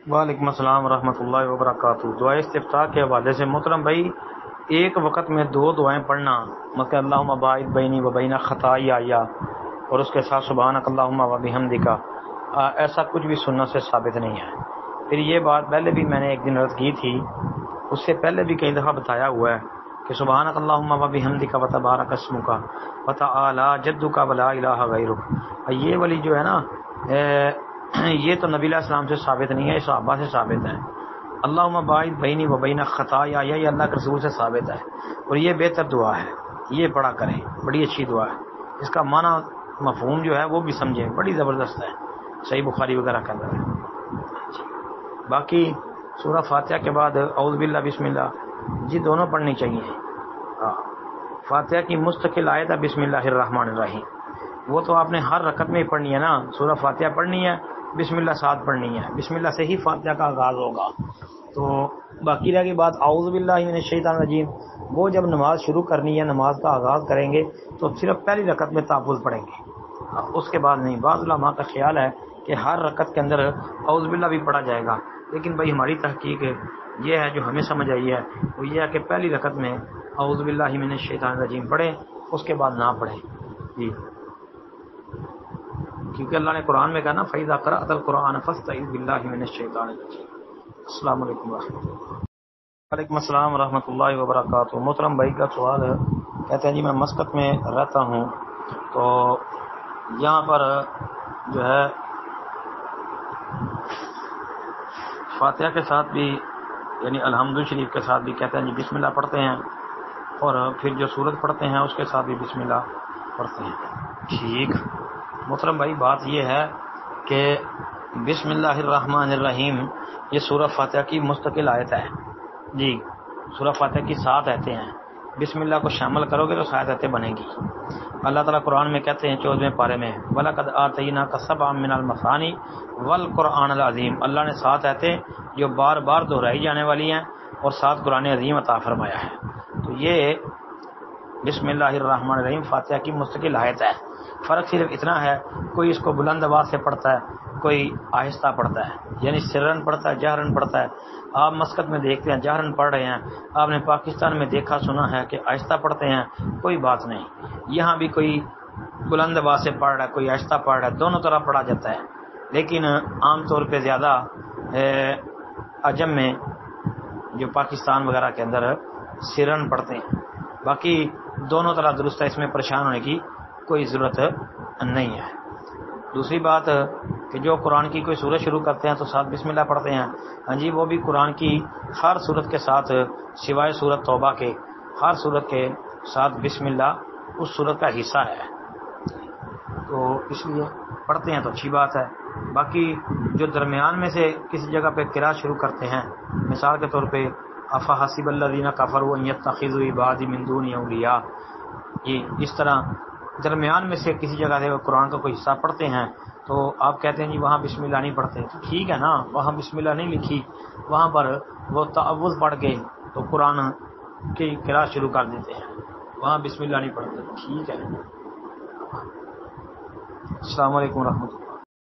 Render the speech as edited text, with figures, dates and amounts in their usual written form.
وعلیکم السلام ورحمۃ اللہ وبرکاتہ۔ دعائے استفتاح کے حوالے سے محترم بھائی، ایک وقت میں دو دعائیں پڑھنا، مثلا اللہم باعث بینی و بین خطایا، اور اس کے ساتھ سبحانک اللہم و بحمدک، ایسا کچھ بھی سنت سے ثابت نہیں ہے۔ پھر یہ بات پہلے بھی میں نے ایک دن عرض کی تھی، اس سے پہلے بھی کئی دفعہ بتایا ہوا ہے کہ سبحانک اللہم و بحمدک و تبارک اسمک و تعالی جدک و لا الہ غیرک، یہ والی جو ہے نا، یہ تو نبی علیہ السلام سے ثابت نہیں ہے، صحابہ سے ثابت ہے۔ اللہم باعث بینی و بین خطایا، یہ اللہ کے رسول سے ثابت ہے، اور یہ بہتر دعا ہے، یہ پڑھا کریں، بڑی اچھی دعا ہے۔ اس کا معنی مفہوم جو ہے وہ بھی سمجھیں، بڑی زبردست ہے، صحیح بخاری وغیرہ کے اندر ہے۔ باقی سورہ فاتحہ کے بعد اعوذ باللہ بسم اللہ، جی دونوں پڑھنی چاہیے۔ فاتحہ کی مستقل آیت ہے بسم اللہ الرحمن الرحیم، وہ تو آپ نے ہر رکعت میں ہی پڑھنی ہے نا، سورہ فاتحہ پڑھنی ہے، بسم اللہ ساتھ پڑھنی ہے، بسم اللہ سے ہی فاتحہ کا آغاز ہوگا۔ تو باقی رہ گئی بات اعوذ باللہ من الشیطان الرجیم، وہ جب نماز شروع کرنی ہے، نماز کا آغاز کریں گے تو صرف پہلی رکعت میں تحفظ پڑھیں گے، اس کے بعد نہیں۔ بعض علماء کا خیال ہے کہ ہر رکعت کے اندر اعوذ باللہ بھی پڑھا جائے گا، لیکن بھائی ہماری تحقیق یہ ہے، جو ہمیں سمجھ آئی ہے وہ یہ ہے کہ پہلی رکعت میں اعوذ باللہ من الشیطان الرجیم پڑھیں، اس کے بعد نہ پڑھیں جی، کیونکہ اللہ نے قرآن میں کہا نا فَإِذَا قَرَأْتَ الْقُرْآنَ فَاسْتَعِذْ بِاللَّهِ مِنَ الشَّيْطَانِ الرَّجِيمِ۔ السلام علیکم ورحمۃ اللہ۔ وعلیکم السلام ورحمۃ اللہ وبرکاتہ۔ محترم بھائی کا سوال ہے، کہتے ہیں جی میں مسقط میں رہتا ہوں، تو یہاں پر جو ہے فاتحہ کے ساتھ بھی، یعنی الحمد شریف کے ساتھ بھی کہتے ہیں جی بسم اللہ پڑھتے ہیں، اور پھر جو سورت پڑھتے ہیں اس کے ساتھ بھی بسم اللہ پڑھتے ہیں۔ ٹھیک محترم بھائی، بات یہ ہے کہ بسم اللہ الرحمن الرحیم یہ سورہ فاتحہ کی مستقل آیت ہے جی، سورہ فاتحہ کی 7 آیتیں ہیں، بسم اللہ کو شامل کرو گے تو 7 آیتیں بنے گی۔ اللہ تعالیٰ قرآن میں کہتے ہیں 14ویں پارے میں وَلَقَدْ آتَيْنَاكَ سَبْعًا مِّنَ الْمَثَانِي وَالْقُرْآنَ الْعَظِيمِ، اللہ نے 7 آیتیں جو بار بار دہرائی جانے والی ہیں اور 7 قرآن عظیم عطا فرمایا ہے۔ تو یہ بسم اللہ الرحمن الرحیم فاتحہ کی مستقل آیت ہے، فرق صرف اتنا ہے کوئی اس کو بلند آواز سے پڑھتا ہے، کوئی آہستہ پڑھتا ہے، یعنی سرن پڑھتا ہے، جہرن پڑھتا ہے۔ آپ مسقط میں دیکھتے ہیں جہرن پڑھ رہے ہیں، آپ نے پاکستان میں دیکھا سنا ہے کہ آہستہ پڑھتے ہیں، کوئی بات نہیں، یہاں بھی کوئی بلند آواز سے پڑھ رہا ہے، کوئی آہستہ پڑھ رہا ہے، دونوں طرح پڑھا جاتا ہے، لیکن عام طور پہ زیادہ عجم میں جو پاکستان وغیرہ کے اندر سرن پڑھتے ہیں، باقی دونوں طرح درست ہے، اس میں پریشان ہونے کی کوئی ضرورت نہیں ہے۔ دوسری بات کہ جو قرآن کی کوئی سورت شروع کرتے ہیں تو ساتھ بسم اللہ پڑھتے ہیں، ہاں جی وہ بھی قرآن کی ہر سورت کے ساتھ سوائے سورت توبہ کے ہر سورت کے ساتھ بسم اللہ اس سورت کا حصہ ہے، تو اس لیے پڑھتے ہیں تو اچھی بات ہے۔ باقی جو درمیان میں سے کسی جگہ پہ قرأت شروع کرتے ہیں، مثال کے طور پہ افحسب الذین کفروا ان یتخذوا عبادی من دونی اولیاء، یہ اس طرح درمیان میں سے کسی جگہ سے قرآن کا کوئی حصہ پڑھتے ہیں تو آپ کہتے ہیں جی وہاں بسم اللہ نہیں پڑھتے، تو ٹھیک ہے نا، وہاں بسم اللہ نہیں لکھی، وہاں پر وہ تعوذ پڑھ کے تو قرآن کی قرأت شروع کر دیتے ہیں، وہاں بسم اللہ نہیں پڑھتے، ٹھیک ہے۔ السلام علیکم ورحمۃ اللہ۔